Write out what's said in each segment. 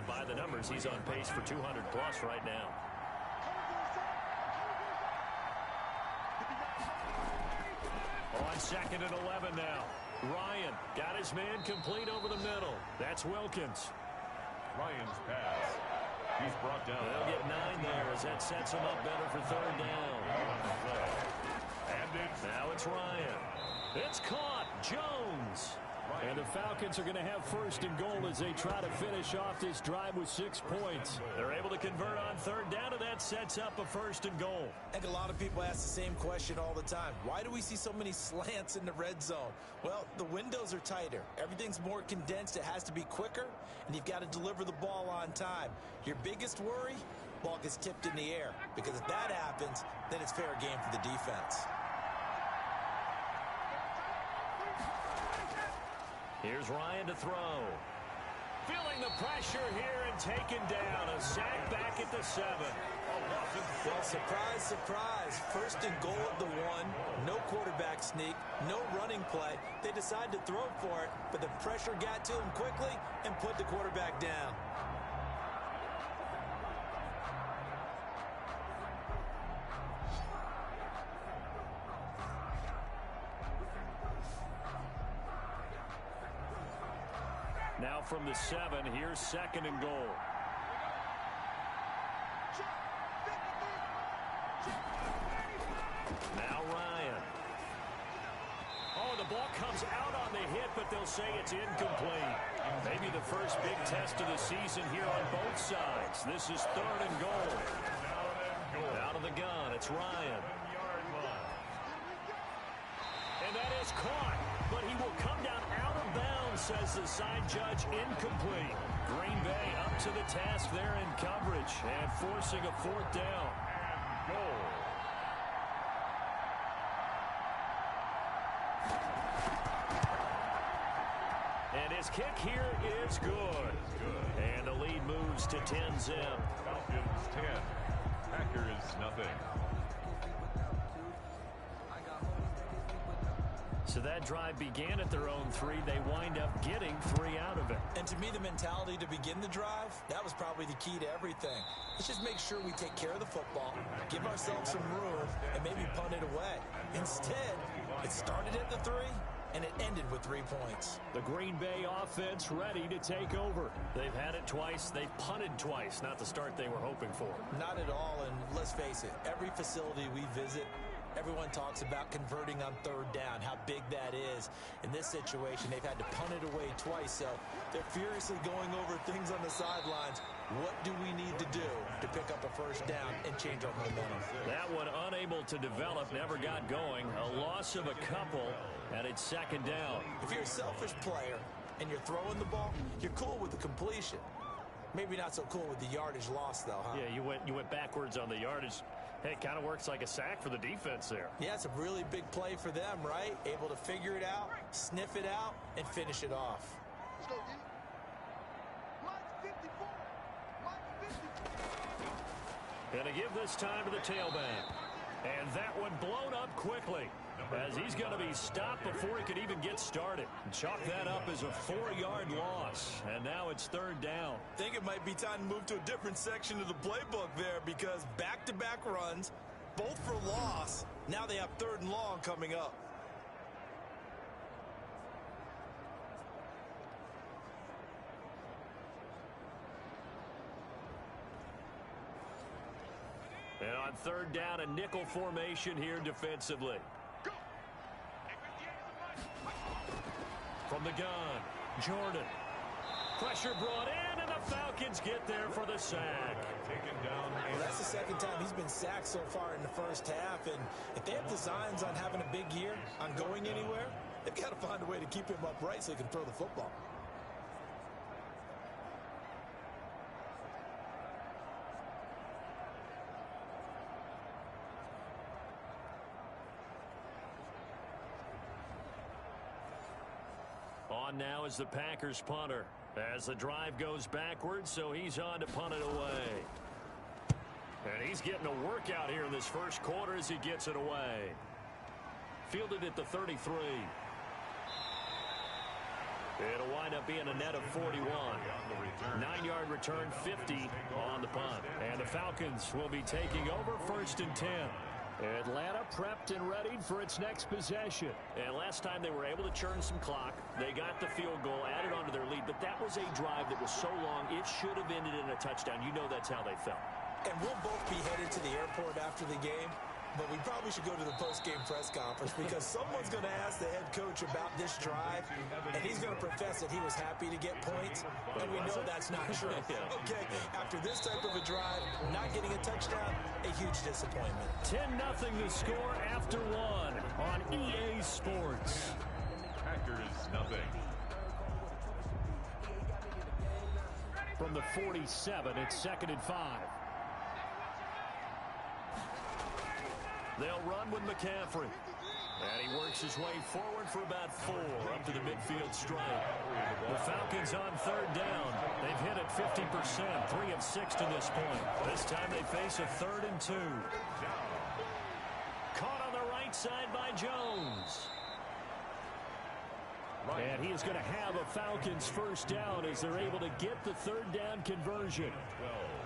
by the numbers, he's on pace for 200-plus right now. On 2nd and 11 now. Ryan got his man complete over the middle. That's Wilkins. Ryan's pass. He's brought down. They'll get 9 there as that sets him up better for 3rd down. And now it's Ryan. It's caught. Jones. And the Falcons are going to have 1st and goal as they try to finish off this drive with 6 points. They're able to convert on 3rd down, and that sets up a 1st and goal. I think a lot of people ask the same question all the time. Why do we see so many slants in the red zone? Well, the windows are tighter. Everything's more condensed. It has to be quicker, and you've got to deliver the ball on time. Your biggest worry? Ball gets tipped in the air, because if that happens, then it's fair game for the defense. Here's Ryan to throw. Feeling the pressure here and taken down. A sack back at the 7. Well, surprise, surprise. 1st and goal at the 1. No quarterback sneak. No running play. They decide to throw for it, but the pressure got to him quickly and put the quarterback down. Now from the 7, here's 2nd and goal. Now Ryan. Oh, the ball comes out on the hit, but they'll say it's incomplete. Maybe the first big test of the season here on both sides. This is 3rd and goal. Out of the gun, it's Ryan. And that is caught, but he will come down out of bounds, says the side judge. Incomplete. Green Bay up to the task there in coverage and forcing a 4th down. And goal. And his kick here is good. And the lead moves to 10-zip. Falcons 10. Packers nothing. So that drive began at their own 3. They wind up getting 3 out of it. And to me, the mentality to begin the drive, that was probably the key to everything. Let's just make sure we take care of the football, give ourselves some room, and maybe punt it away. Instead, it started at the 3, and it ended with 3 points. The Green Bay offense ready to take over. They've had it twice. They've punted twice. Not the start they were hoping for. Not at all, and let's face it, every facility we visit, everyone talks about converting on 3rd down, how big that is. In this situation, they've had to punt it away twice, so they're furiously going over things on the sidelines. What do we need to do to pick up a 1st down and change our momentum? That one unable to develop, never got going. A loss of a couple, and it's 2nd down. If you're a selfish player and you're throwing the ball, you're cool with the completion. Maybe not so cool with the yardage loss, though, huh? Yeah, you went backwards on the yardage. Hey, it kind of works like a sack for the defense there. Yeah, it's a really big play for them, right? Able to figure it out, sniff it out, and finish it off. Let's go, D. Line 54. Line 54. Gonna give this time to the tailback. And that one blown up quickly as he's going to be stopped before he could even get started. Chalk that up as a 4-yard loss. And now it's 3rd down. I think it might be time to move to a different section of the playbook there, because back-to-back runs, both for loss. Now they have 3rd and long coming up. And on 3rd down, a nickel formation here defensively. From the gun, Jordan. Pressure brought in, and the Falcons get there for the sack. Taken down. Well, that's the 2nd time he's been sacked so far in the 1st half. And if they have designs on having a big year, on going anywhere, they've got to find a way to keep him upright so he can throw the football. On now is the Packers punter as the drive goes backwards, so he's on to punt it away. And he's getting a workout here in this 1st quarter as he gets it away. Fielded at the 33. It'll wind up being a net of 41. 9-yard return, 50 on the punt. And the Falcons will be taking over 1st and 10. Atlanta prepped and ready for its next possession. And last time they were able to churn some clock. They got the field goal, added onto their lead. But that was a drive that was so long, it should have ended in a touchdown. You know that's how they felt. And we'll both be headed to the airport after the game. But we probably should go to the post-game press conference because someone's going to ask the head coach about this drive, and he's going to profess that he was happy to get points, and we know that's not true. Okay, after this type of a drive, not getting a touchdown, a huge disappointment. 10-0 the score after 1 on EA Sports. Packers, nothing. From the 47, it's 2nd and 5. They'll run with McCaffrey. And he works his way forward for about 4 up to the midfield stripe. The Falcons on 3rd down. They've hit it 50%, 3 of 6 to this point. This time they face a 3rd and 2. Caught on the right side by Jones. And he is going to have a Falcons first down as they're able to get the 3rd down conversion.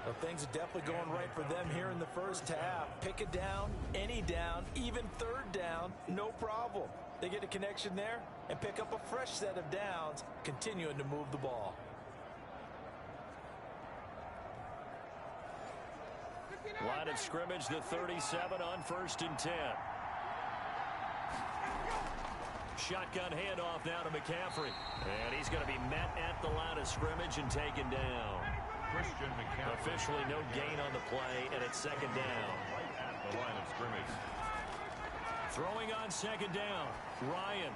Well, things are definitely going right for them here in the first half. Pick a down, any down, even 3rd down, no problem. They get a connection there and pick up a fresh set of downs, continuing to move the ball. Line of scrimmage, the 37 on 1st and 10. Shotgun handoff now to McCaffrey. And he's going to be met at the line of scrimmage and taken down. Christian McCaffrey. Officially no gain on the play, and it's 2nd down. Right at the line of scrimmage. Throwing on 2nd down. Ryan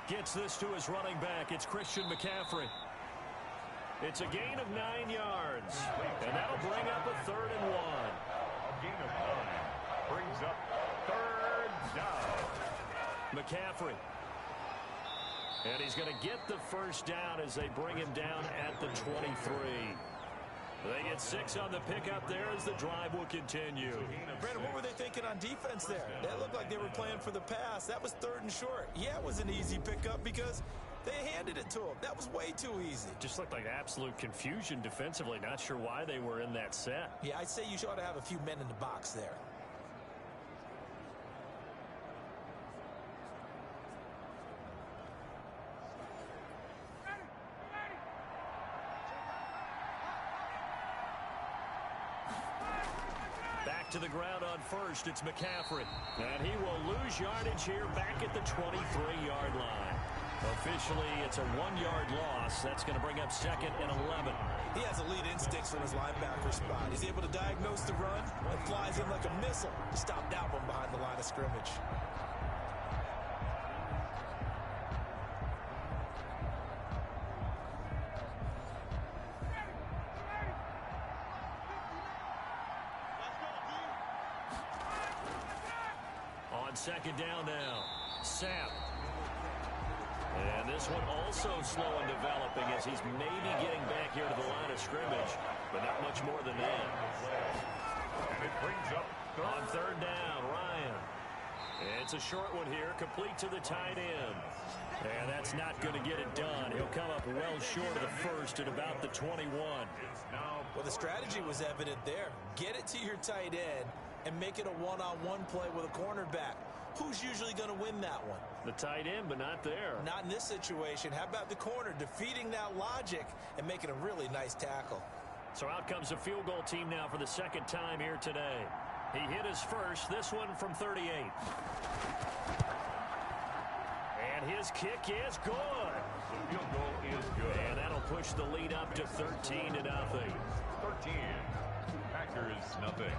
gets this to his running back. It's Christian McCaffrey. It's a gain of 9 yards. And that'll bring up a 3rd and 1. A gain of 9 brings up 3rd down. McCaffrey. And he's going to get the first down as they bring him down at the 23. They get 6 on the pickup there as the drive will continue. Brandon, what were they thinking on defense there? That looked like they were playing for the pass. That was 3rd and short. Yeah, it was an easy pickup because they handed it to him. That was way too easy. Just looked like absolute confusion defensively. Not sure why they were in that set. Yeah, I'd say you ought to have a few men in the box there. To the ground on 1st, it's McCaffrey. And he will lose yardage here back at the 23-yard line. Officially, it's a 1-yard loss. That's going to bring up 2nd and 11. He has elite instincts from his linebacker spot. He's able to diagnose the run and flies in like a missile to stop that one behind the line of scrimmage. On 2nd down now, Sapp. And this one also slow in developing as he's maybe getting back here to the line of scrimmage, but not much more than that. And it brings up on 3rd down, Ryan. It's a short one here, complete to the tight end. And that's not going to get it done. He'll come up well short of the first at about the 21. Well, the strategy was evident there. Get it to your tight end and make it a one-on-one play with a cornerback. Who's usually going to win that one? The tight end, but not there. Not in this situation. How about the corner defeating that logic and making a really nice tackle? So out comes the field goal team now for the 2nd time here today. He hit his first, this one from 38. And his kick is good. The field goal is good. And that'll push the lead up to 13-0. 13. Packers, nothing.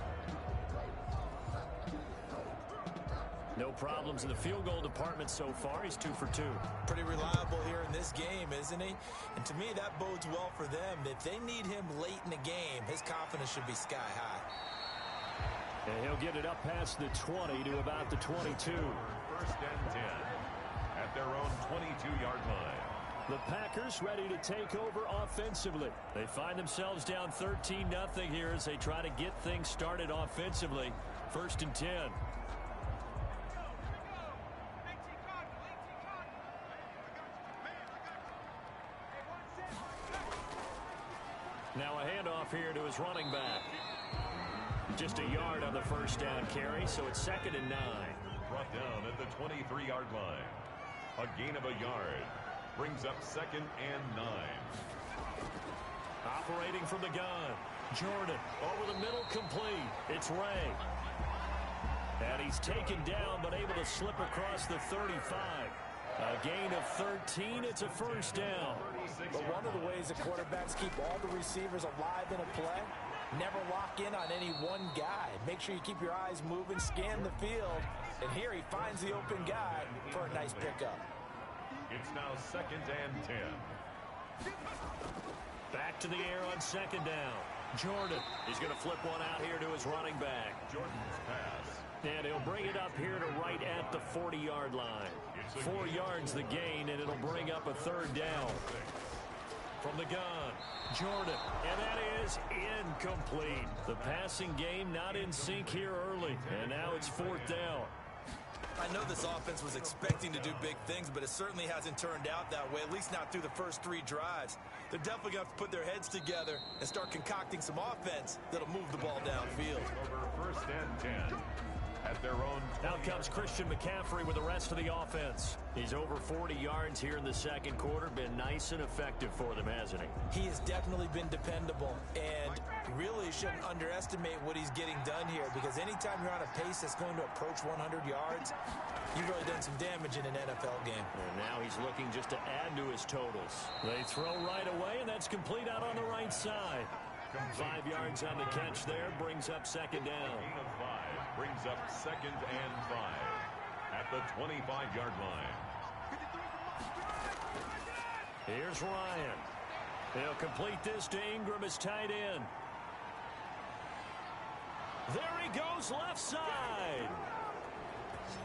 No problems in the field goal department so far. He's 2 for 2. Pretty reliable here in this game, isn't he? And to me, that bodes well for them. If they need him late in the game, his confidence should be sky high. And he'll get it up past the 20 to about the 22. 1st and 10 at their own 22-yard line. The Packers ready to take over offensively. They find themselves down 13-0 here as they try to get things started offensively. 1st and 10. handoff here to his running back. Just a yard on the first down carry, so it's 2nd and 9. Brought down at the 23-yard line. A gain of a yard. Brings up 2nd and 9. Operating from the gun. Jordan over the middle, complete. It's Ray. And he's taken down, but able to slip across the 35. A gain of 13. It's a first down. But one of the ways that quarterbacks keep all the receivers alive in a play, never lock in on any one guy. Make sure you keep your eyes moving, scan the field. And here he finds the open guy for a nice pickup. It's now 2nd and 10. Back to the air on 2nd down. Jordan. He's going to flip one out here to his running back. Jordan's pass. And he'll bring it up here to right at the 40-yard line. 4 yards the gain, and it'll bring up a 3rd down. From the gun, Jordan. And that is incomplete. The passing game not in sync here early. And now it's 4th down. I know this offense was expecting to do big things, but it certainly hasn't turned out that way, at least not through the first 3 drives. They're definitely going to have to put their heads together and start concocting some offense that'll move the ball downfield. Over 1st and 10. At their own. Out comes Christian McCaffrey with the rest of the offense. He's over 40 yards here in the 2nd quarter. Been nice and effective for them, hasn't he? He has definitely been dependable, and really shouldn't underestimate what he's getting done here, because anytime you're on a pace that's going to approach 100 yards, you've really done some damage in an NFL game. And now he's looking just to add to his totals. They throw right away, and that's complete out on the right side. 5 yards on the catch there, brings up 2nd down. Gain of 5 brings up 2nd and 5 at the 25-yard line. Here's Ryan. He'll complete this to Ingram as tight end. There he goes, left side.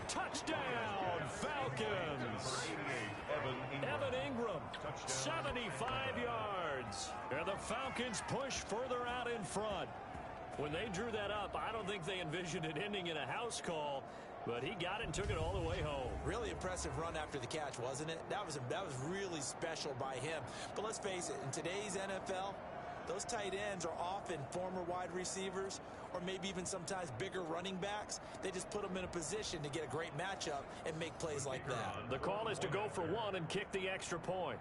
Touchdown, Falcons. Evan Ingram, 75 yards. And the Falcons push further out in front. When they drew that up, I don't think they envisioned it ending in a house call, but he got it and took it all the way home. Really impressive run after the catch, wasn't it? That was really special by him. But let's face it, in today's NFL, those tight ends are often former wide receivers or maybe even sometimes bigger running backs. They just put them in a position to get a great matchup and make plays like that. The call is to go for 1 and kick the extra point.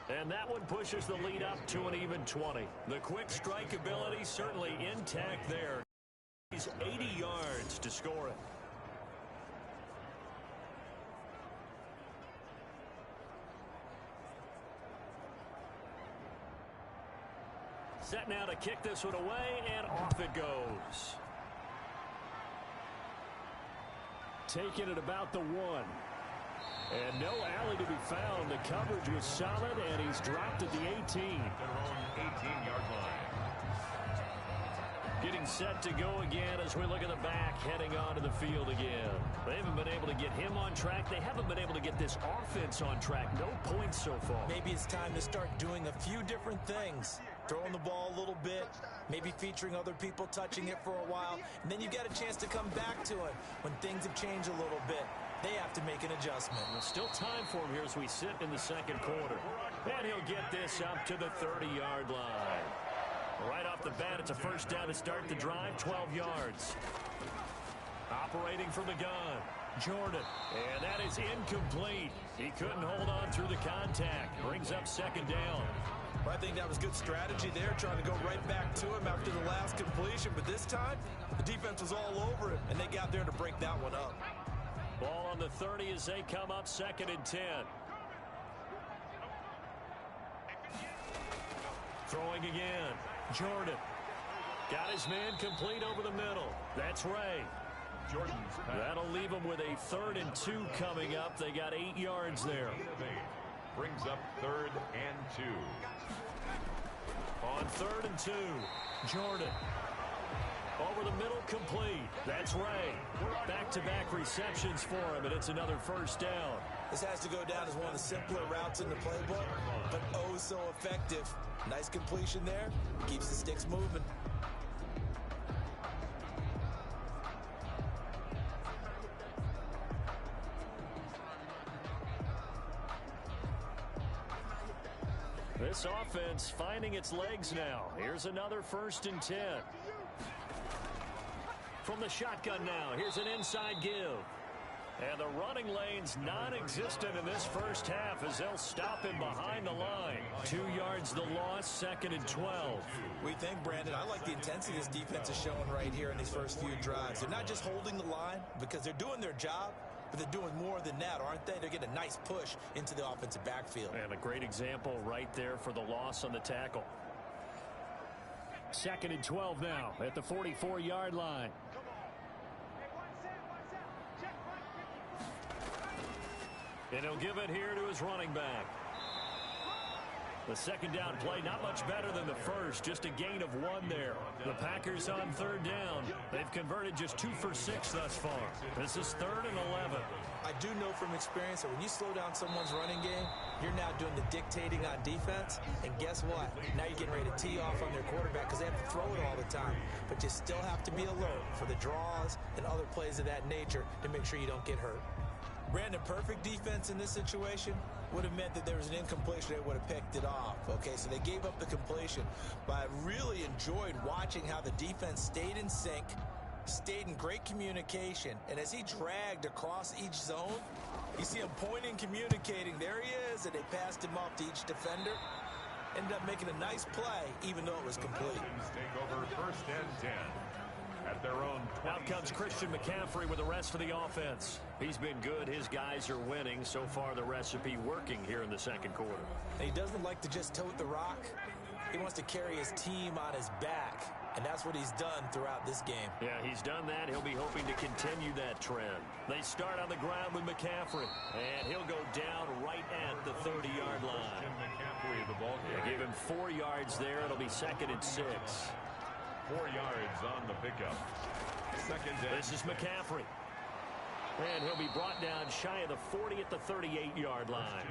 And that one pushes the lead up to an even 20. The quick strike ability certainly intact there. He's 80 yards to score it. Set now to kick this one away, and off it goes. Taking it about the 1. And no alley to be found. The coverage was solid, and he's dropped at the 18. Their own 18-yard line. Getting set to go again as we look at the back, heading onto the field again. They haven't been able to get him on track. They haven't been able to get this offense on track. No points so far. Maybe it's time to start doing a few different things. Throwing the ball a little bit, maybe featuring other people touching it for a while, and then you got a chance to come back to it when things have changed a little bit. They have to make an adjustment. There's still time for him here as we sit in the 2nd quarter. And he'll get this up to the 30-yard line. Right off the bat, it's a first down to start the drive, 12 yards. Operating from the gun, Jordan. And that is incomplete. He couldn't hold on through the contact. Brings up 2nd down. Well, I think that was good strategy there, trying to go right back to him after the last completion. But this time, the defense was all over him, and they got there to break that one up. Ball on the 30 as they come up 2nd and 10. Throwing again. Jordan. Got his man complete over the middle. That's Ray. Jordan's pass. That'll leave them with a 3rd and 2 coming up. They got 8 yards there. Brings up 3rd and 2. On 3rd and 2, Jordan. Over the middle, complete. That's Ray. Back-to-back receptions for him, and it's another first down. This has to go down as one of the simpler routes in the playbook, but oh so effective. Nice completion there. Keeps the sticks moving. This offense finding its legs now. Here's another 1st and 10. From the shotgun now, here's an inside give. And the running lane's non-existent in this first half as they'll stop him behind the line. 2 yards the loss, 2nd and 12. We think, Brandon, I like the intensity this defense is showing right here in these first few drives. They're not just holding the line because they're doing their job, but they're doing more than that, aren't they? They're getting a nice push into the offensive backfield. And a great example right there for the loss on the tackle. 2nd and 12 now at the 44-yard line. And he'll give it here to his running back. The 2nd down play, not much better than the first, just a gain of 1 there. The Packers on 3rd down. They've converted just 2 for 6 thus far. This is 3rd and 11. I do know from experience that when you slow down someone's running game, you're now doing the dictating on defense. And guess what? Now you're getting ready to tee off on their quarterback because they have to throw it all the time. But you still have to be alert for the draws and other plays of that nature to make sure you don't get hurt. Brandon, perfect defense in this situation would have meant that there was an incompletion. They would have picked it off. Okay, so they gave up the completion. But I really enjoyed watching how the defense stayed in sync, stayed in great communication. And as he dragged across each zone, you see him pointing, communicating. There he is, and they passed him off to each defender. Ended up making a nice play, even though it was complete. Take over 1st and 10. At their own 20. Out comes Christian McCaffrey with the rest of the offense. He's been good. His guys are winning. So far, the recipe working here in the 2nd quarter. He doesn't like to just tote the rock. He wants to carry his team on his back, and that's what he's done throughout this game. Yeah, he's done that. He'll be hoping to continue that trend. They start on the ground with McCaffrey, and he'll go down right at the 30-yard line. McCaffrey, the ball They give him 4 yards there. It'll be 2nd and 6. 4 yards on the pickup. 2nd down. This is McCaffrey. And he'll be brought down shy of the 40 at the 38-yard line.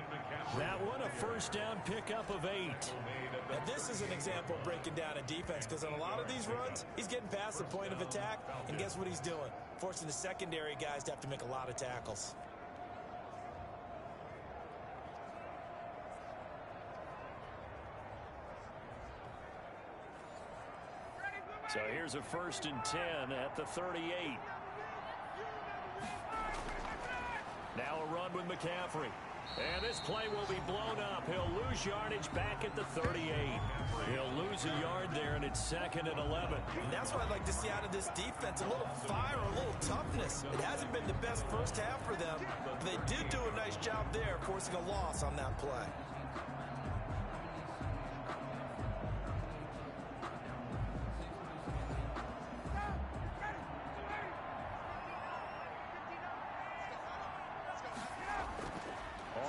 That one, a 1st down pickup of 8. Now, this is an example of breaking down a defense because on a lot of these runs, he's getting past the point of attack, and guess what he's doing? Forcing the secondary guys to have to make a lot of tackles. So here's a 1st and 10 at the 38. Now a run with McCaffrey. And this play will be blown up. He'll lose yardage back at the 38. He'll lose a yard there, and it's 2nd and 11. And that's what I'd like to see out of this defense, a little fire, a little toughness. It hasn't been the best first half for them, but they did do a nice job there, forcing a loss on that play.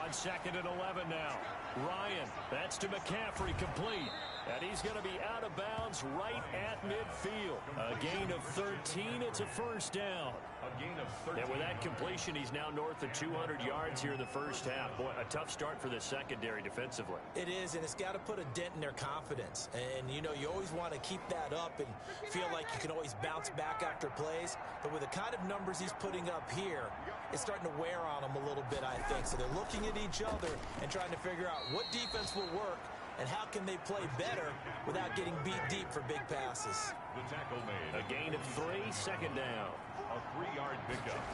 On 2nd and 11 now. Ryan, that's to McCaffrey, complete. And he's going to be out of bounds right at midfield. A gain of 13. It's a 1st down. A gain of 13. And with that completion, he's now north of 200 yards here in the first half. Boy, a tough start for the secondary defensively. It is, and it's got to put a dent in their confidence. And, you know, you always want to keep that up and feel like you can always bounce back after plays. But with the kind of numbers he's putting up here, it's starting to wear on them a little bit, I think. So they're looking at each other and trying to figure out what defense will work and how can they play better without getting beat deep for big passes. The tackle made. A gain of 3, 2nd down. A 3-yard pickup.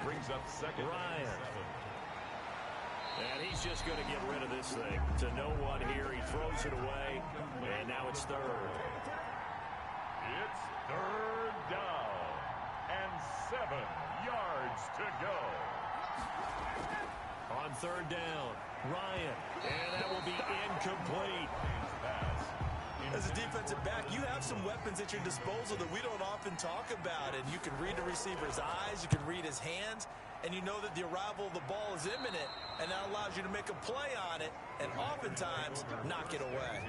Brings up 2nd. Ryan. And he's just going to get rid of this thing. To no one here. He throws it away. And now it's 3rd. It's 3rd down. And 7 yards to go. On 3rd down, Ryan. And that will be incomplete. As a defensive back, you have some weapons at your disposal that we don't often talk about. And you can read the receiver's eyes, you can read his hands, and you know that the arrival of the ball is imminent, and that allows you to make a play on it and oftentimes knock it away.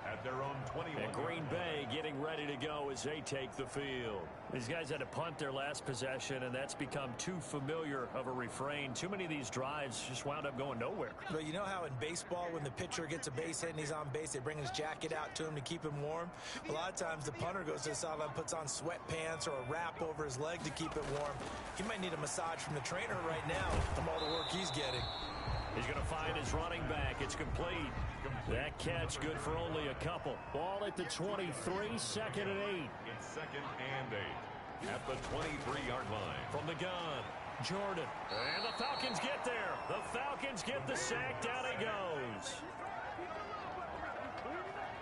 At their own 21. And Green Bay getting ready to go as they take the field. These guys had to punt their last possession, and that's become too familiar of a refrain. Too many of these drives just wound up going nowhere. But you know how in baseball, when the pitcher gets a base hit and he's on base, they bring his jacket out to him to keep him warm? A lot of times the punter goes to the sideline, puts on sweatpants or a wrap over his leg to keep it warm. He might need a massage from the trainer right now from all the work he's getting. He's going to find his running back. It's complete. That catch good for only a couple. Ball at the 23, second and 8. It's second and 8 at the 23-yard line. From the gun, Jordan. And the Falcons get there. The Falcons get the sack. Down he goes.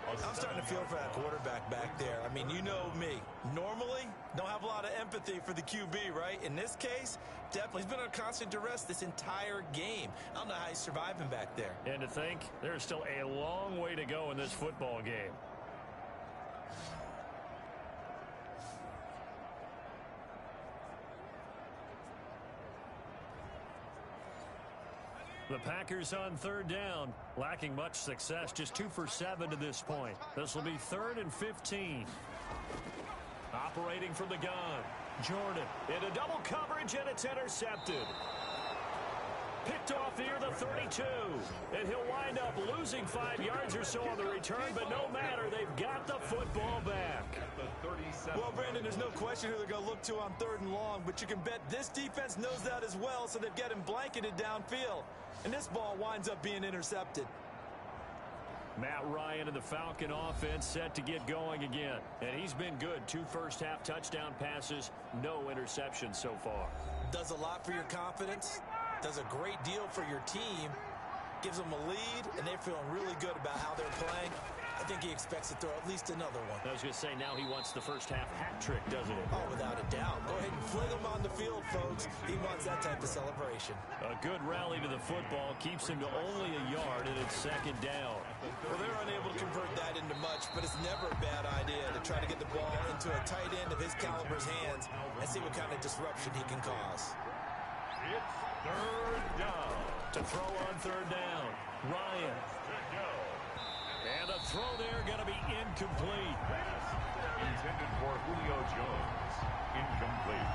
I'm starting to feel for that quarterback back there. I mean, you know me. Normally, don't have a lot of empathy for the QB, right? In this case, definitely. He's been under constant duress this entire game. I don't know how he's surviving back there. And to think, there's still a long way to go in this football game. The Packers on third down, lacking much success, just 2 for 7 to this point. This will be 3rd and 15. Operating from the gun, Jordan into double coverage, and it's intercepted. Picked off near the 32, and he'll wind up losing 5 yards or so on the return, but no matter, they've got the football back. Well, Brandon, there's no question who they're going to look to on 3rd and long, but you can bet this defense knows that as well, so they've got him blanketed downfield. And this ball winds up being intercepted. Matt Ryan and the Falcon offense set to get going again. And he's been good. 2 first-half touchdown passes, no interceptions so far. Does a lot for your confidence, does a great deal for your team, gives them a lead, and they're feeling really good about how they're playing. I think he expects to throw at least another one. I was going to say, now he wants the first-half hat trick, doesn't he? Oh, without a doubt. Go ahead and fling him on the field, folks. He wants that type of celebration. A good rally to the football keeps him to only a yard, and it's 2nd down. Well, they're unable to convert that into much, but it's never a bad idea to try to get the ball into a tight end of his caliber's hands and see what kind of disruption he can cause. It's 3rd down. To throw on 3rd down, Ryan. And a throw there going to be incomplete. Intended for Julio Jones. Incomplete.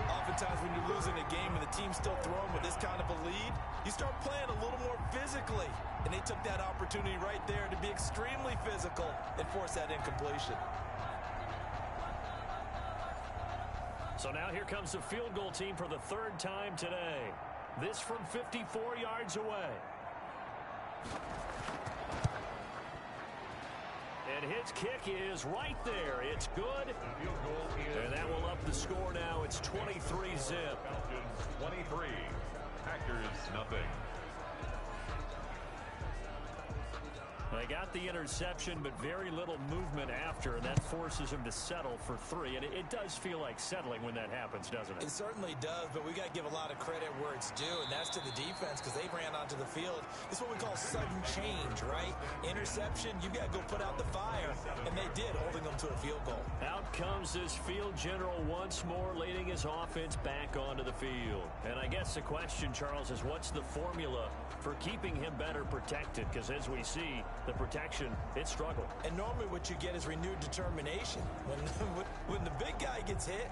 Oftentimes when you're losing a game and the team's still throwing with this kind of a lead, you start playing a little more physically. And they took that opportunity right there to be extremely physical and force that incompletion. So now here comes the field goal team for the 3rd time today. This from 54 yards away. And his kick is right there. It's good. And that will up the score now. It's 23-zip. 23. Packers nothing. They got the interception, but very little movement after, and that forces him to settle for 3. And it does feel like settling when that happens, doesn't it? It certainly does, but we got to give a lot of credit where it's due, and that's to the defense because they ran onto the field. It's what we call sudden change, right? Interception, you got to go put out the fire, and they did, holding them to a field goal. Out comes this field general once more, leading his offense back onto the field. And I guess the question, Charles, is what's the formula for keeping him better protected? Because as we see, the protection, it struggled. And normally what you get is renewed determination. When the big guy gets hit,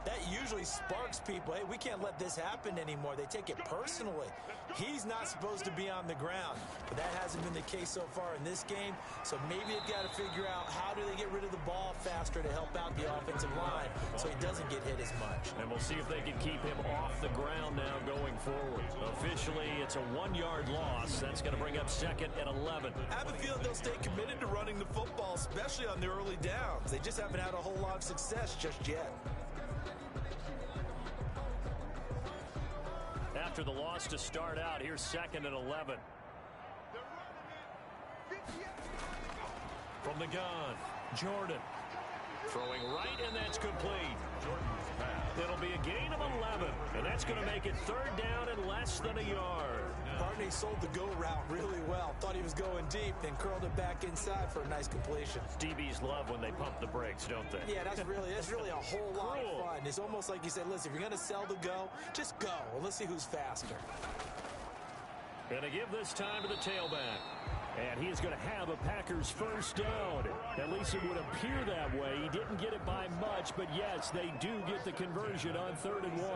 that usually sparks people. Hey, we can't let this happen anymore. They take it personally. He's not supposed to be on the ground. But that hasn't been the case so far in this game. So maybe they've got to figure out how do they get rid of the ball faster to help out the offensive line so he doesn't get hit as much. And we'll see if they can keep him off the ground now going forward. Officially, it's a 1-yard loss. That's going to bring up 2nd and 11. I have a feeling they'll stay committed to running the football, especially on the early downs. They just haven't had a whole lot of success just yet. After the loss to start out, here's 2nd and 11. From the gun, Jordan. Throwing right, and that's complete. Jordan's pass. It'll be a gain of 11, and that's going to make it 3rd down and less than a yard. Partney sold the go route really well. Thought he was going deep, then curled it back inside for a nice completion. DBs love when they pump the brakes, don't they? Yeah, that's really a whole lot of fun. It's almost like you said, listen, if you're going to sell the go, just go. Well, let's see who's faster. Going to give this time to the tailback. And he is going to have a Packers first down. At least it would appear that way. He didn't get it by much, but yes, they do get the conversion on 3rd and 1.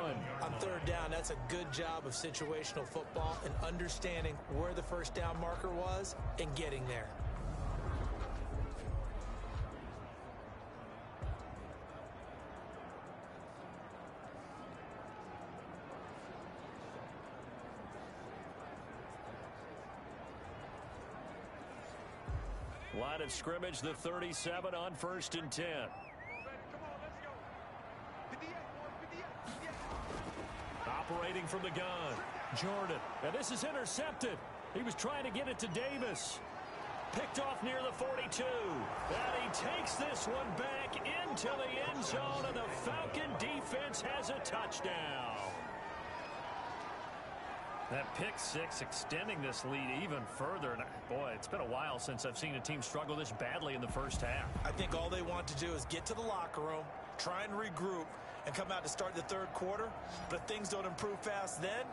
On 3rd down, that's a good job of situational football and understanding where the first down marker was and getting there. Line of scrimmage, the 37 on 1st and 10. Operating from the gun. Jordan. And this is intercepted. He was trying to get it to Davis. Picked off near the 42. And he takes this one back into the end zone, and the Falcon defense has a touchdown. That pick six extending this lead even further. And boy, it's been a while since I've seen a team struggle this badly in the first half. I think all they want to do is get to the locker room, try and regroup, and come out to start the third quarter. But if things don't improve fast then,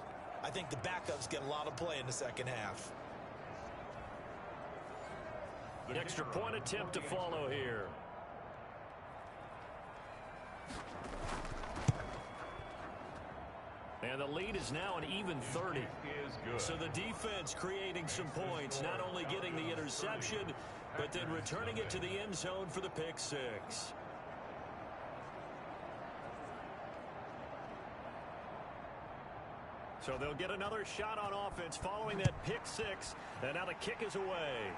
I think the backups get a lot of play in the second half. The extra point attempt to follow here. And the lead is now an even 30. So the defense creating some points, not only getting the interception, but then returning it to the end zone for the pick six. So they'll get another shot on offense following that pick six. And now the kick is away.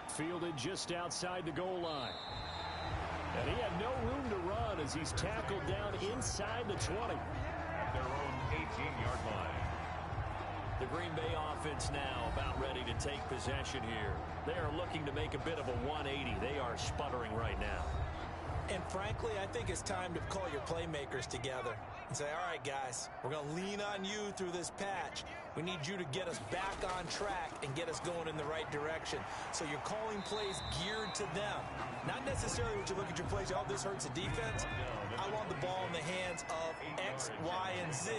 Fielded just outside the goal line. And he had no room to run as he's tackled down inside the 20. At their own 18-yard line. The Green Bay offense now about ready to take possession here. They are looking to make a bit of a 180. They are sputtering right now. And frankly, I think it's time to call your playmakers together and say, all right, guys, we're going to lean on you through this patch. We need you to get us back on track and get us going in the right direction. So you're calling plays geared to them. Not necessarily when you look at your plays, oh, this hurts the defense. I want the ball in the hands of X, Y, and Z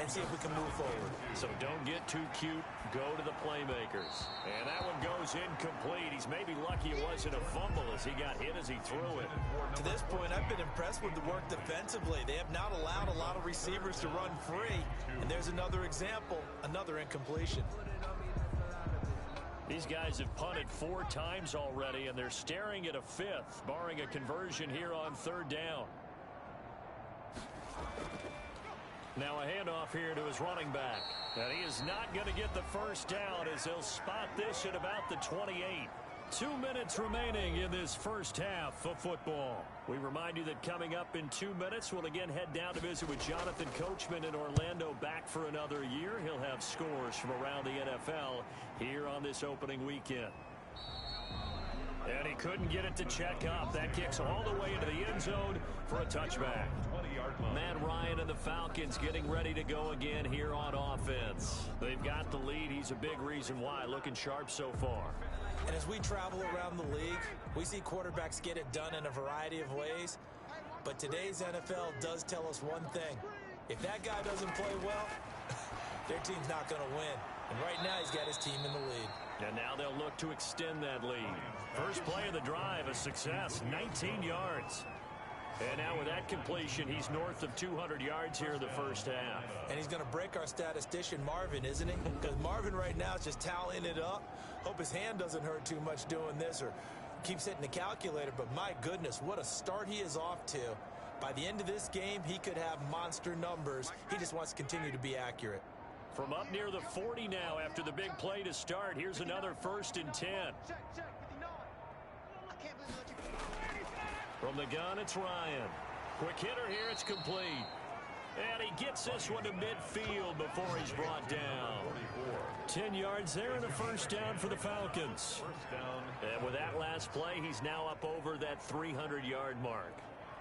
and see if we can move forward. So don't get too cute. Go to the playmakers. And that one goes incomplete. He's maybe lucky it wasn't a fumble as he got hit as he threw it. To this point, I've been impressed with the work defensively. They have not allowed a lot of receivers to run free. And there's another example, another incompletion. These guys have punted 4 times already, and they're staring at a 5th, barring a conversion here on 3rd down. Now a handoff here to his running back. And he is not going to get the first down as he'll spot this at about the 28. 2 minutes remaining in this first half of football. We remind you that coming up in 2 minutes, we'll again head down to visit with Jonathan Coachman in Orlando, back for another year. He'll have scores from around the NFL here on this opening weekend. And he couldn't get it to check up. That kicks all the way into the end zone for a touchback. Matt Ryan and the Falcons getting ready to go again here on offense. They've got the lead. He's a big reason why. Looking sharp so far. And as we travel around the league, we see quarterbacks get it done in a variety of ways. But today's NFL does tell us one thing. If that guy doesn't play well, their team's not going to win. And right now he's got his team in the lead. And now they'll look to extend that lead. First play of the drive, a success, 19 yards. And now with that completion, he's north of 200 yards here in the first half. And he's going to break our statistician, Marvin, isn't he? Because Marvin right now is just tallying it up. Hope his hand doesn't hurt too much doing this or keeps hitting the calculator. But my goodness, what a start he is off to. By the end of this game, he could have monster numbers. He just wants to continue to be accurate. From up near the 40 now after the big play to start. Here's another 1st and 10. From the gun, it's Ryan. Quick hitter here, it's complete. And he gets this one to midfield before he's brought down. 10 yards there and a first down for the Falcons. And with that last play, he's now up over that 300-yard mark.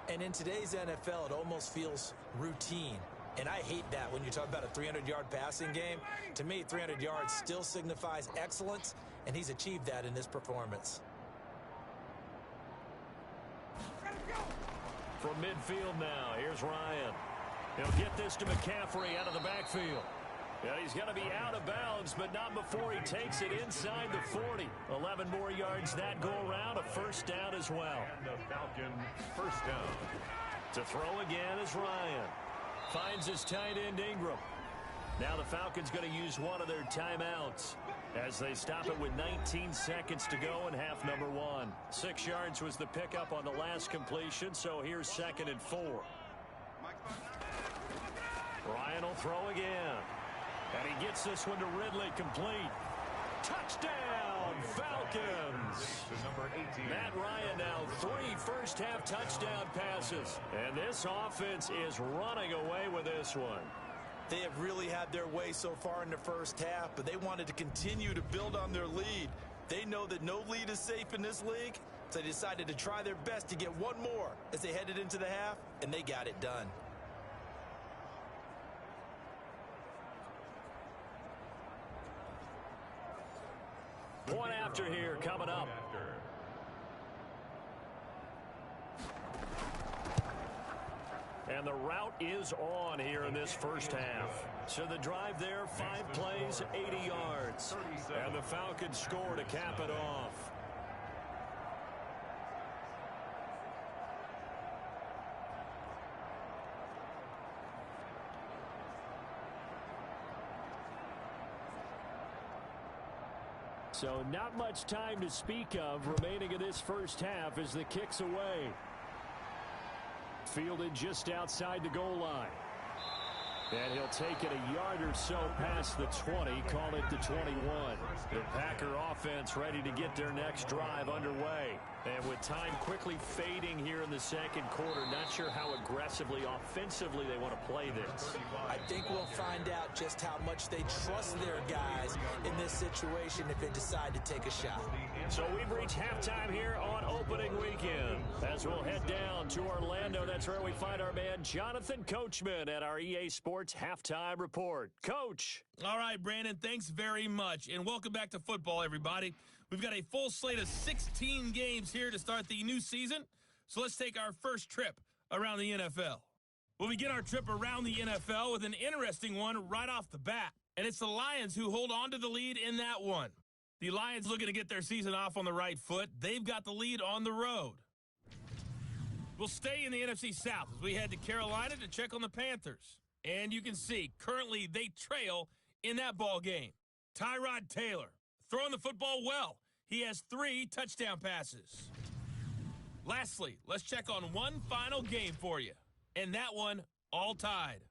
And in today's NFL, it almost feels routine. And I hate that when you talk about a 300-yard passing game. To me, 300 yards still signifies excellence, and he's achieved that in this performance. From midfield now, here's Ryan. He'll get this to McCaffrey out of the backfield. Yeah, he's going to be out of bounds, but not before he takes it inside the 40. 11 more yards that go around, a first down as well. And the Falcon first down. To throw again is Ryan. Finds his tight end Ingram. Now the Falcons going to use one of their timeouts as they stop it with 19 seconds to go in half number 1. 6 yards was the pickup on the last completion, so here's 2nd and 4. Ryan will throw again. And he gets this one to Ridley complete. Touchdown, Falcons! number 18. Matt Ryan now 3 first-half touchdown passes. And this offense is running away with this one. They have really had their way so far in the first half, but they wanted to continue to build on their lead. They know that no lead is safe in this league, so they decided to try their best to get one more as they headed into the half, and they got it done. Point after here coming up. And the route is on here in this first half. So the drive there, 5 plays, 80 yards. And the Falcons score to cap it off. So not much time to speak of remaining in this first half as the kick's away. Fielded just outside the goal line. And he'll take it a yard or so past the 20, call it the 21. The Packer offense ready to get their next drive underway. And with time quickly fading here in the second quarter, not sure how aggressively, offensively they want to play this. I think we'll find out just how much they trust their guys in this situation if they decide to take a shot. So we've reached halftime here on opening weekend. As we'll head down to Orlando, that's where we find our man Jonathan Coachman at our EA Sports Halftime Report. Coach. All right, Brandon, thanks very much. And welcome back to football, everybody. We've got a full slate of 16 games here to start the new season. So let's take our first trip around the NFL. We'll begin our trip around the NFL with an interesting one right off the bat. And it's the Lions who hold on to the lead in that one. The Lions looking to get their season off on the right foot. They've got the lead on the road. We'll stay in the NFC South as we head to Carolina to check on the Panthers. And you can see, currently they trail in that ball game. Tyrod Taylor throwing the football well. He has 3 touchdown passes. Lastly, let's check on one final game for you. And that one, all tied.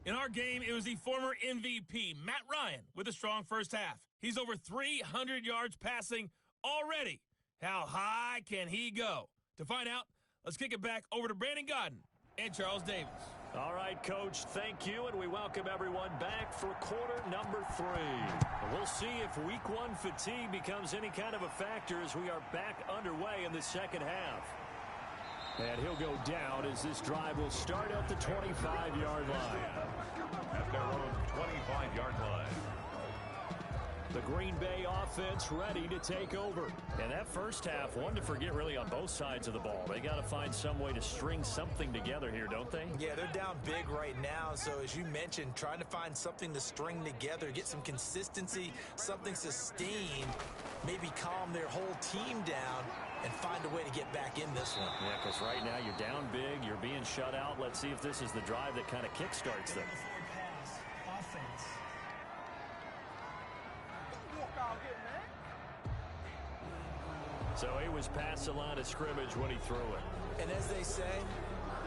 In our game, it was the former MVP, Matt Ryan, with a strong first half. He's over 300 yards passing already. How high can he go? To find out, let's kick it back over to Brandon Godden and Charles Davis. All right, Coach, thank you, and we welcome everyone back for quarter number 3. We'll see if week 1 fatigue becomes any kind of a factor as we are back underway in the second half. And he'll go down as this drive will start at the 25-yard line. At their own 25-yard line. The Green Bay offense ready to take over. And that first half, one to forget really on both sides of the ball. They got to find some way to string something together here, don't they? Yeah, they're down big right now. So as you mentioned, trying to find something to string together, get some consistency, something sustained, maybe calm their whole team down and find a way to get back in this one. Yeah, because right now you're down big, you're being shut out. Let's see if this is the drive that kind of kickstarts them. So he was past the line of scrimmage when he threw it. And as they say,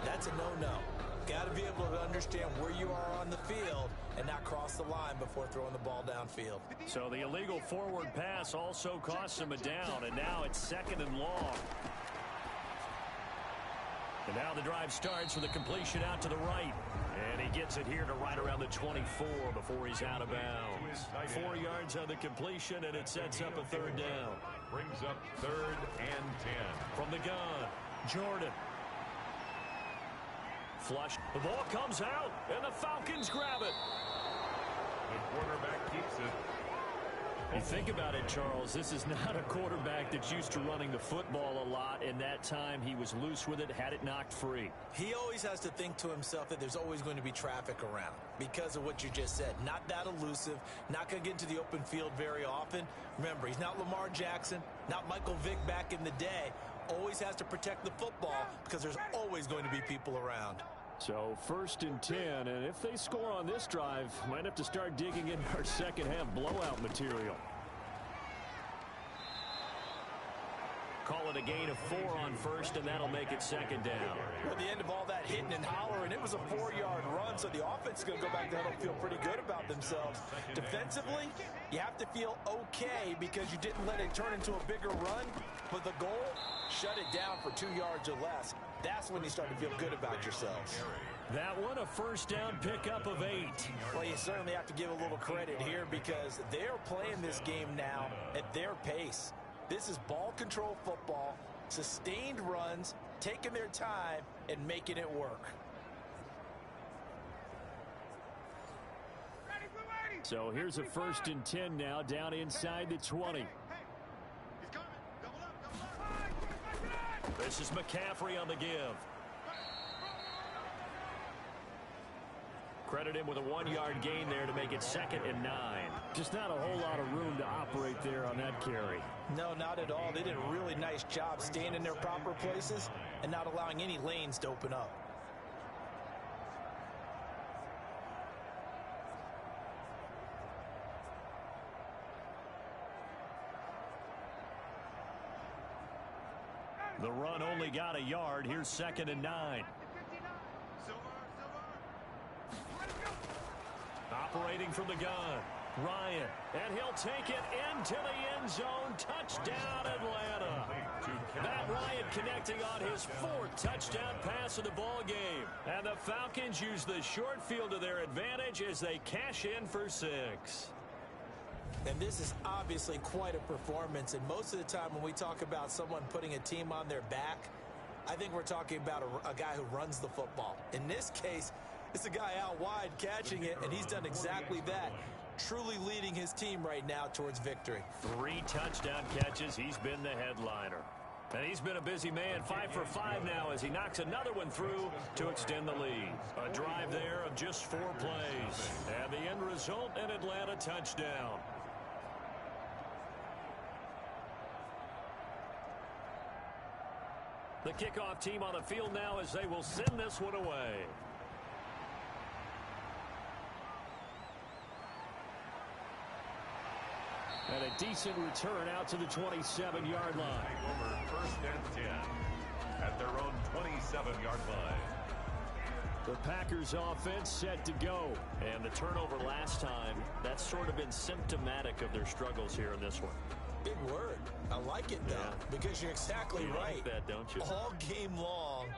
that's a no-no. Got to be able to understand where you are on the field and not cross the line before throwing the ball downfield. So the illegal forward pass also cost him a down, and now it's 2nd and long. And now the drive starts with a completion out to the right. And he gets it here to right around the 24 before he's out of bounds. 4 yards on the completion, and it sets up a 3rd down. Brings up 3rd and 10. From the gun, Jordan. Flush. The ball comes out, and the Falcons grab it. The quarterback keeps it. You think about it, Charles, this is not a quarterback that's used to running the football a lot. In that time, he was loose with it, had it knocked free. He always has to think to himself that there's always going to be traffic around because of what you just said. Not that elusive, not going to get into the open field very often. Remember, he's not Lamar Jackson, not Michael Vick back in the day. Always has to protect the football because there's always going to be people around. So 1st and 10, and if they score on this drive, might have to start digging in our second half blowout material. call it a gain of 4 on first, and that'll make it second down. At the end of all that hitting and hollering, it was a 4-yard run, so the offense is going to go back there and feel pretty good about themselves. Defensively, you have to feel okay because you didn't let it turn into a bigger run, but the goal, shut it down for 2 yards or less. That's when you start to feel good about yourselves. That one, a first down pickup of 8. Well, you certainly have to give a little credit here because they're playing this game now at their pace. This is ball control football, sustained runs, taking their time, and making it work. So here's a 1st and 10 now, down inside the 20. This is McCaffrey on the give. Credit him with a 1-yard gain there to make it 2nd and 9. Just not a whole lot of room to operate there on that carry. No, not at all. They did a really nice job staying in their proper places and not allowing any lanes to open up. The run only got a yard. Here's 2nd and 9. Operating from the gun, Ryan, and he'll take it into the end zone. Touchdown, Atlanta. Matt Ryan connecting on his 4th touchdown pass of the ball game. And the Falcons use the short field to their advantage as they cash in for 6. And this is obviously quite a performance. And most of the time when we talk about someone putting a team on their back, I think we're talking about a guy who runs the football. In this case, it's a guy out wide catching it, and he's done exactly that. Truly leading his team right now towards victory. 3 touchdown catches. He's been the headliner. And he's been a busy man, 5 for 5 now as he knocks another one through to extend the lead. A drive there of just 4 plays. And the end result, an Atlanta touchdown. The kickoff team on the field now as they will send this one away. And a decent return out to the 27-yard line. Over 1st and 10 at their own 27-yard line. The Packers offense set to go. And the turnover last time, that's sort of been symptomatic of their struggles here in this one. Big word. I like it, though, because you're exactly right. Like that, don't you? All game long,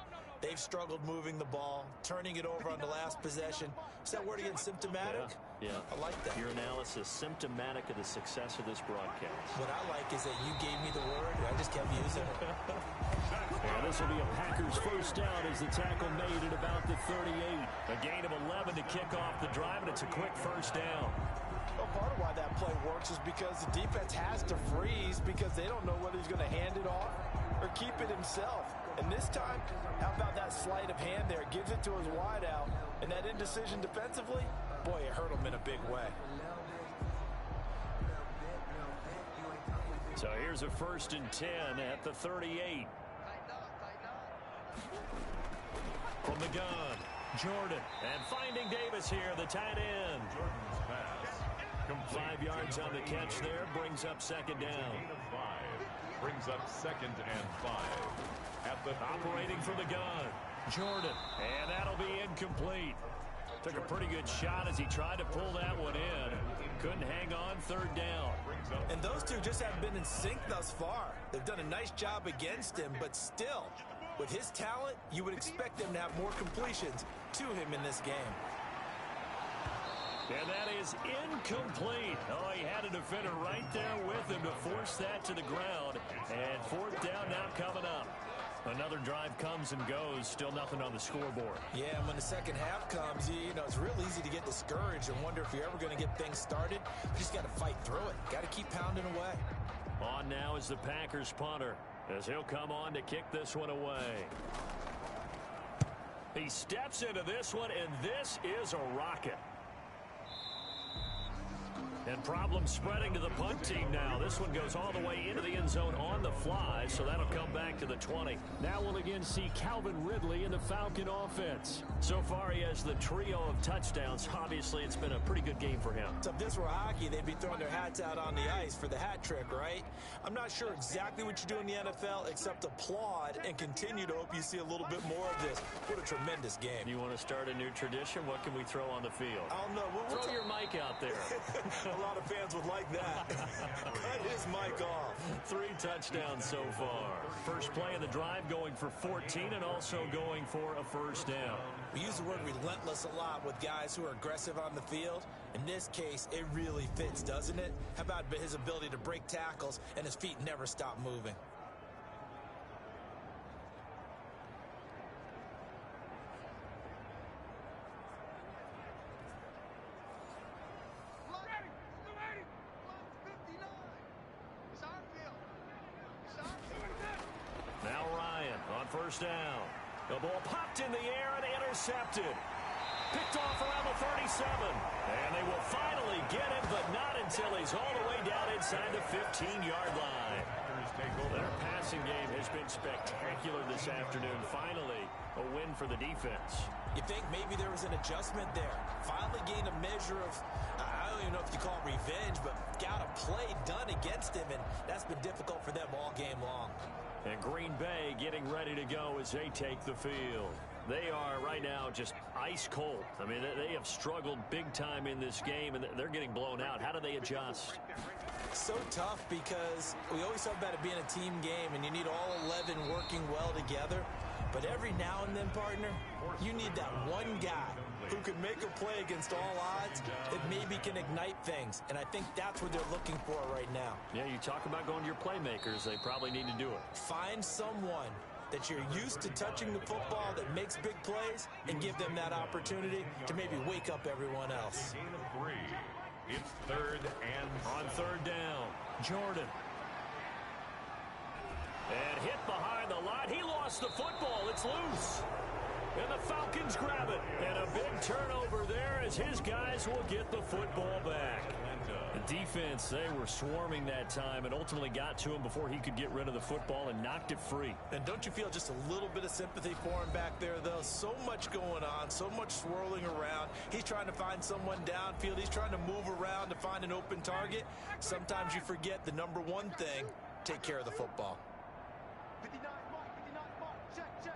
they've struggled moving the ball, turning it over on the last possession. Is that word again, symptomatic? Yeah. I like that. Your analysis, symptomatic of the success of this broadcast. What I like is that you gave me the word, and I just kept using it. And this will be a Packers first down as the tackle made at about the 38. A gain of 11 to kick off the drive, and it's a quick first down. Well, part of why that play works is because the defense has to freeze because they don't know whether he's going to hand it off or keep it himself. And this time, how about that sleight of hand there? Gives it to his wideout, and that indecision defensively, boy, it hurt him in a big way. So here's a 1st and 10 at the 38. From the gun, Jordan. And finding Davis here, the tight end. Jordan's pass. 5 yards on the catch there, brings up 2nd down. Gain of 5. Brings up 2nd and 5. At the Operating from the gun, Jordan. And that'll be incomplete. Took a pretty good shot as he tried to pull that one in. Couldn't hang on, 3rd down. And those two just haven't been in sync thus far. They've done a nice job against him, but still, with his talent, you would expect them to have more completions to him in this game. And that is incomplete. Oh, he had a defender right there with him to force that to the ground. And 4th down now coming up. Another drive comes and goes. Still nothing on the scoreboard. Yeah, and when the second half comes, you know, it's real easy to get discouraged and wonder if you're ever going to get things started. You just got to fight through it. Got to keep pounding away. On now is the Packers punter as he'll come on to kick this one away. He steps into this one, and this is a rocket. And problem spreading to the punt team now. This one goes all the way into the end zone on the fly, so that'll come back to the 20. Now we'll again see Calvin Ridley in the Falcon offense. So far, he has the trio of touchdowns. Obviously, it's been a pretty good game for him. So if this were hockey, they'd be throwing their hats out on the ice for the hat trick, right? I'm not sure exactly what you do in the NFL except applaud and continue to hope you see a little bit more of this. What a tremendous game. You want to start a new tradition? What can we throw on the field? I don't know. Throw your mic out there. A lot of fans would like that. Cut his mic off. 3 touchdowns so far. First play of the drive going for 14 and also going for a first down. We use the word relentless a lot with guys who are aggressive on the field. In this case, it really fits, doesn't it? How about his ability to break tackles and his feet never stop moving? Now Ryan on first down. The ball popped in the air and intercepted. Picked off around the 37. And they will finally get him, but not until he's all the way down inside the 15-yard line. Their passing game has been spectacular this afternoon. Finally, a win for the defense. You think maybe there was an adjustment there. Finally gained a measure of, I don't even know if you call it revenge, but got a play done against him, and that's been difficult for them all game long. And Green Bay getting ready to go as they take the field. They are right now just ice cold. I mean, they have struggled big time in this game, and they're getting blown out. How do they adjust? So tough because we always talk about it being a team game, and you need all 11 working well together. But every now and then, partner, you need that one guy who can make a play against all odds that maybe can ignite things. And I think that's what they're looking for right now. Yeah, you talk about going to your playmakers. They probably need to do it. Find someone that you're used to touching the football that makes big plays and give them that opportunity to maybe wake up everyone else. Gain of 3. It's 3rd and on 3rd down. Jordan. And hit behind the line. He lost the football. It's loose. And the Falcons grab it. And a big turnover there as his guys will get the football back. The defense, they were swarming that time and ultimately got to him before he could get rid of the football and knocked it free. And don't you feel just a little bit of sympathy for him back there, though? So much going on, so much swirling around. He's trying to find someone downfield. He's trying to move around to find an open target. Sometimes you forget the number one thing, take care of the football. 59 mark, check, 59.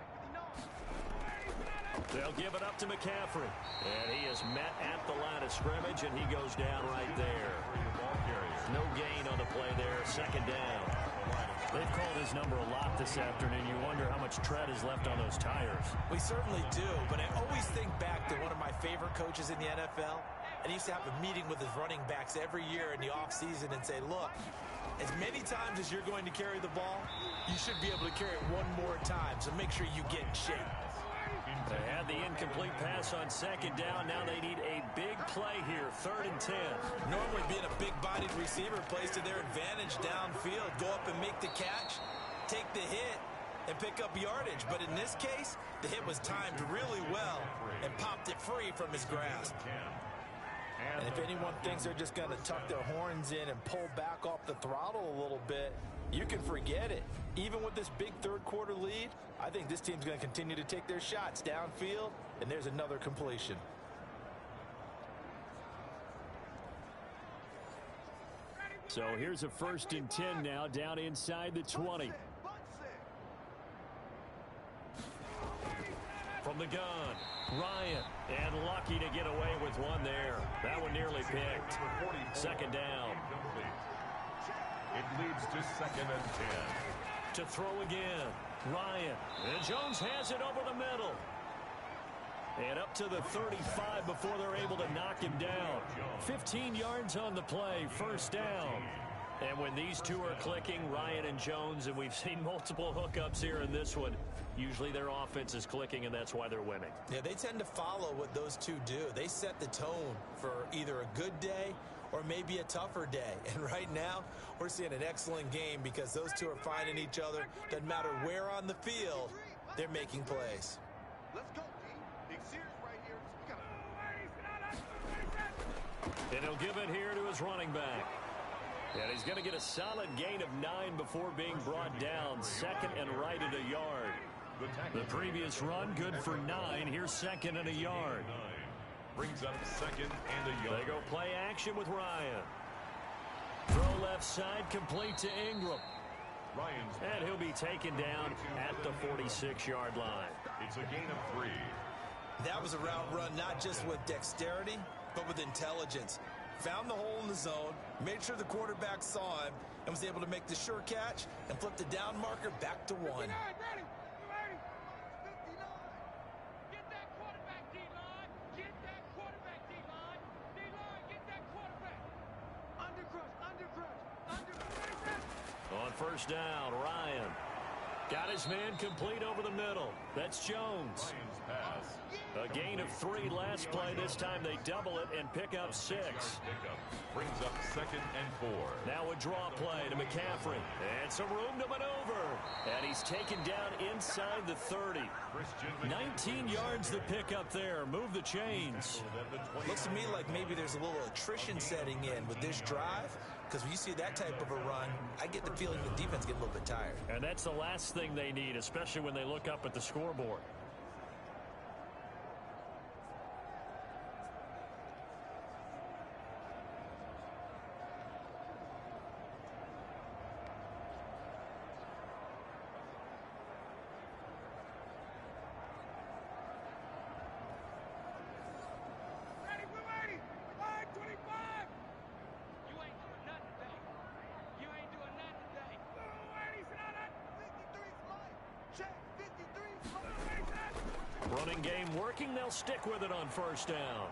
They'll give it up to McCaffrey. And he is met at the line of scrimmage, and he goes down right there. No gain on the play there. 2nd down. They've called his number a lot this afternoon. You wonder how much tread is left on those tires. We certainly do, but I always think back to one of my favorite coaches in the NFL. And he used to have a meeting with his running backs every year in the offseason and say, look, as many times as you're going to carry the ball, you should be able to carry it one more time, so make sure you get in shape. They had the incomplete pass on 2nd down. Now they need a big play here, 3rd and 10. Normally being a big-bodied receiver plays to their advantage downfield. Go up and make the catch, take the hit, and pick up yardage. But in this case, the hit was timed really well and popped it free from his grasp. And if anyone thinks they're just going to tuck their horns in and pull back off the throttle a little bit, you can forget it. Even with this big 3rd quarter lead, I think this team's going to continue to take their shots downfield, and there's another completion. So here's a 1st and 10 now down inside the 20. From the gun, Ryan, and lucky to get away with one there. That one nearly picked. 2nd down. It leads to 2nd and 10. To throw again, Ryan. And Jones has it over the middle. And up to the 35 before they're able to knock him down. 15 yards on the play, 1st down. And when these two are clicking, Ryan and Jones, and we've seen multiple hookups here in this one, usually their offense is clicking, and that's why they're winning. Yeah, they tend to follow what those two do. They set the tone for either a good day or maybe a tougher day. And right now, we're seeing an excellent game because those two are finding each other. Doesn't matter where on the field, they're making plays. Let's go, D. Big series right here. We got And he'll give it here to his running back. And he's going to get a solid gain of 9 before being brought down. Second and right at a yard. The previous run, good for 9. Here's second and a yard. Brings up second and a yard. They go play action with Ryan. Throw left side, complete to Ingram. And he'll be taken down at the 46-yard line. It's a gain of 3. That was a route run not just with dexterity, but with intelligence. Found the hole in the zone, made sure the quarterback saw him, and was able to make the sure catch and flip the down marker back to 1. 59, ready. 59. Get that quarterback, D-line. Get that quarterback, D-line. D-line, get that quarterback. Under crush. On first down, Ryan. Got his man complete over the middle. That's Jones. Ryan's pass. A gain of 3 last play. This time they double it and pick up 6. Brings up second and 4. Now a draw play to McCaffrey. And some room to maneuver. And he's taken down inside the 30. 19 yards to pick up there. Move the chains. Looks to me like maybe there's a little attrition setting in with this drive, because when you see that type of a run, I get the feeling the defense get a little bit tired. And that's the last thing they need, especially when they look up at the scoreboard. Running game working. They'll stick with it on first down.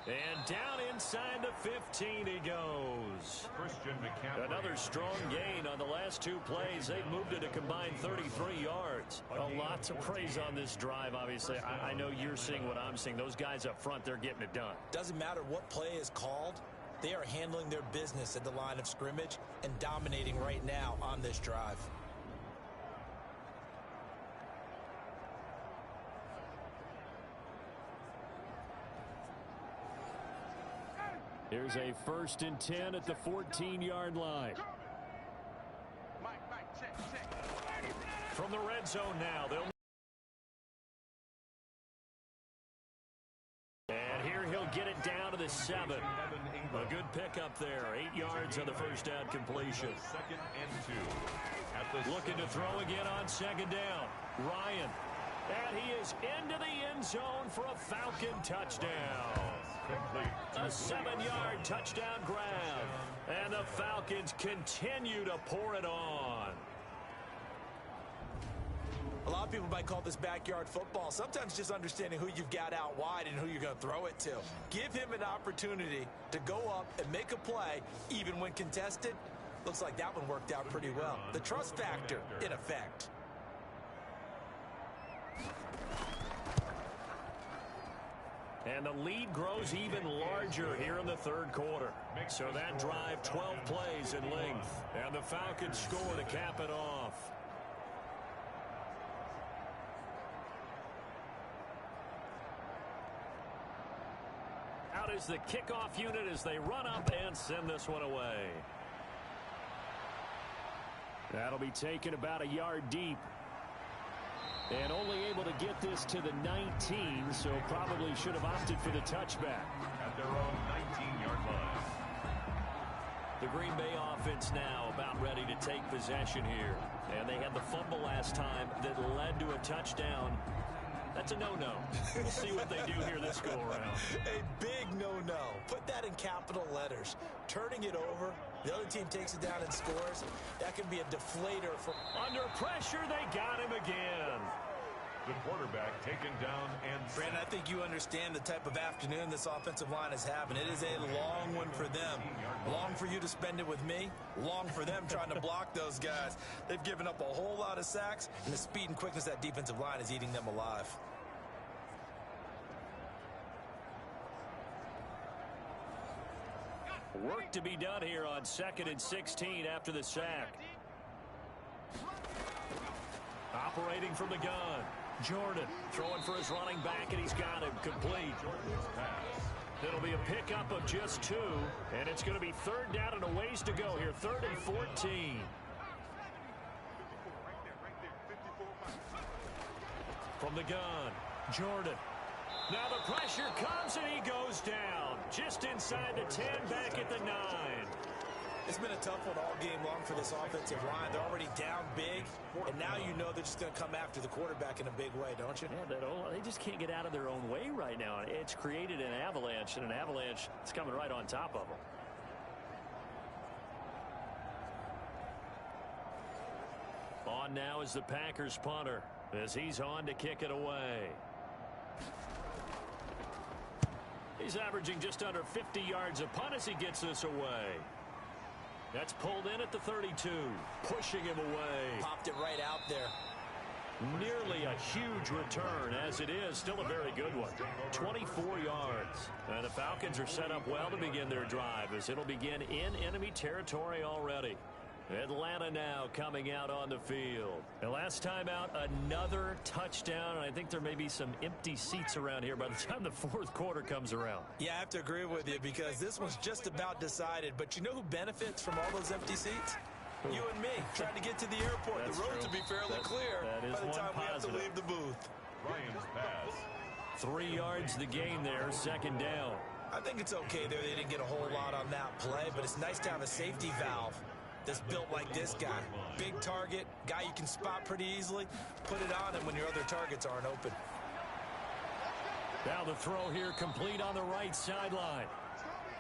And down inside the 15 he goes. Christian McCaffrey. Another strong gain on the last 2 plays. They've moved it a combined 33 yards. A lot to praise on this drive, obviously. I know you're seeing what I'm seeing. Those guys up front, they're getting it done. Doesn't matter what play is called. They are handling their business at the line of scrimmage and dominating right now on this drive. Here's a 1st and 10 at the 14-yard line. From the red zone now, and here he'll get it down to the 7. A good pickup there. 8 yards on the first down completion. Second and 2. Looking to throw again on second down. Ryan. And he is into the end zone for a Falcon touchdown. A 7-yard touchdown grab. And the Falcons continue to pour it on. A lot of people might call this backyard football. Sometimes just understanding who you've got out wide and who you're going to throw it to. Give him an opportunity to go up and make a play, even when contested. Looks like that one worked out pretty well. The trust factor in effect. And the lead grows even larger here in the 3rd quarter. So that drive, 12 plays in length. And the Falcons score to cap it off. Out is the kickoff unit as they run up and send this one away. That'll be taken about a yard deep. And only able to get this to the 19, so probably should have opted for the touchback. At their own 19-yard line. The Green Bay offense now about ready to take possession here. And they had the fumble last time that led to a touchdown. That's a no-no. We'll see what they do here this go-around. A big no-no. Put that in capital letters. Turning it over, the other team takes it down and scores. That can be a deflator. Under pressure, they got him again. The quarterback taken down and... Brandon, I think you understand the type of afternoon this offensive line is having. It is a long one for them. Long for you to spend it with me. Long for them trying to block those guys. They've given up a whole lot of sacks, and the speed and quickness of that defensive line is eating them alive. Work to be done here on 2nd and 16 after the sack. Operating from the gun. Jordan throwing for his running back, and he's got him complete. It'll be a pickup of just 2, and it's going to be 3rd down and a ways to go here. 3rd and 14. From the gun, Jordan. Now the pressure comes, and he goes down. Just inside the 10, back at the 9. It's been a tough one all game long for this offensive line. They're already down big, and now you know they're just going to come after the quarterback in a big way, don't you? Yeah, they just can't get out of their own way right now. It's created an avalanche, and an avalanche is coming right on top of them. On now is the Packers punter as he's on to kick it away. He's averaging just under 50 yards a punt as he gets this away. That's pulled in at the 32. Pushing him away. Popped it right out there. Nearly a huge return, as it is still a very good one. 24 yards. And the Falcons are set up well to begin their drive as it'll begin in enemy territory already. Atlanta now coming out on the field. And last time out, another touchdown. And I think there may be some empty seats around here by the time the 4th quarter comes around. Yeah, I have to agree with you because this one's just about decided. But you know who benefits from all those empty seats? You and me, trying to get to the airport. That's the roads true. will be fairly clear that is by the one time we have to positive. leave the booth. Ryan's pass. 3 yards the gain there, 2nd down. I think it's okay there. They didn't get a whole lot on that play, but it's nice to have a safety valve that's built like this guy. Big target, guy you can spot pretty easily. Put it on him when your other targets aren't open. Now the throw here complete on the right sideline.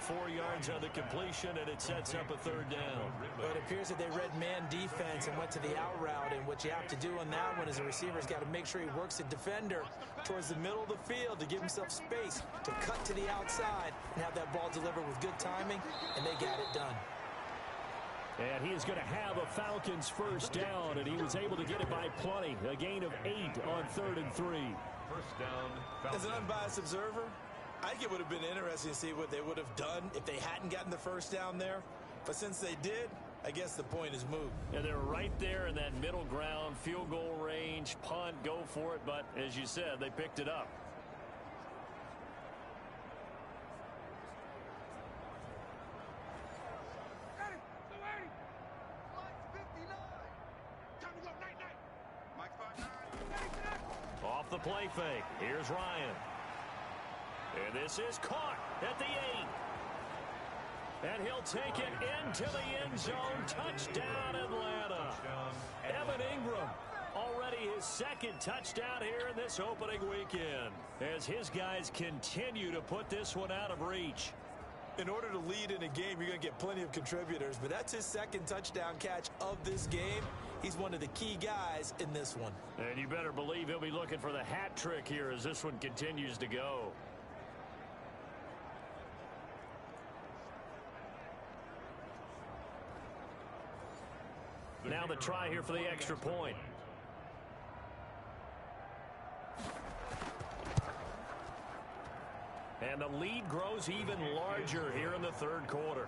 4 yards on the completion, and it sets up a 3rd down. But it appears that they read man defense and went to the out route, and what you have to do on that one is a receiver's got to make sure he works the defender towards the middle of the field to give himself space to cut to the outside and have that ball delivered with good timing, and they got it done. And he is going to have a Falcons 1st down, and he was able to get it by plenty. A gain of 8 on 3rd and 3. 1st down, Falcons. As an unbiased observer, I think it would have been interesting to see what they would have done if they hadn't gotten the 1st down there. But since they did, I guess the point is moot. And they're right there in that middle ground, field goal range, punt, go for it. But as you said, they picked it up. Off the play fake. Here's Ryan. And this is caught at the 8. And he'll take it into the end zone. Touchdown, Atlanta. Evan Ingram, already his 2nd touchdown here in this opening weekend, as his guys continue to put this one out of reach. In order to lead in a game, you're going to get plenty of contributors, but that's his 2nd touchdown catch of this game. He's one of the key guys in this one. And you better believe he'll be looking for the hat trick here as this one continues to go. Now the try here for the extra point. And the lead grows even larger here in the 3rd quarter.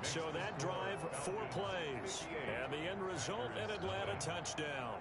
So that drive, 4 plays. And the end result, an Atlanta touchdown.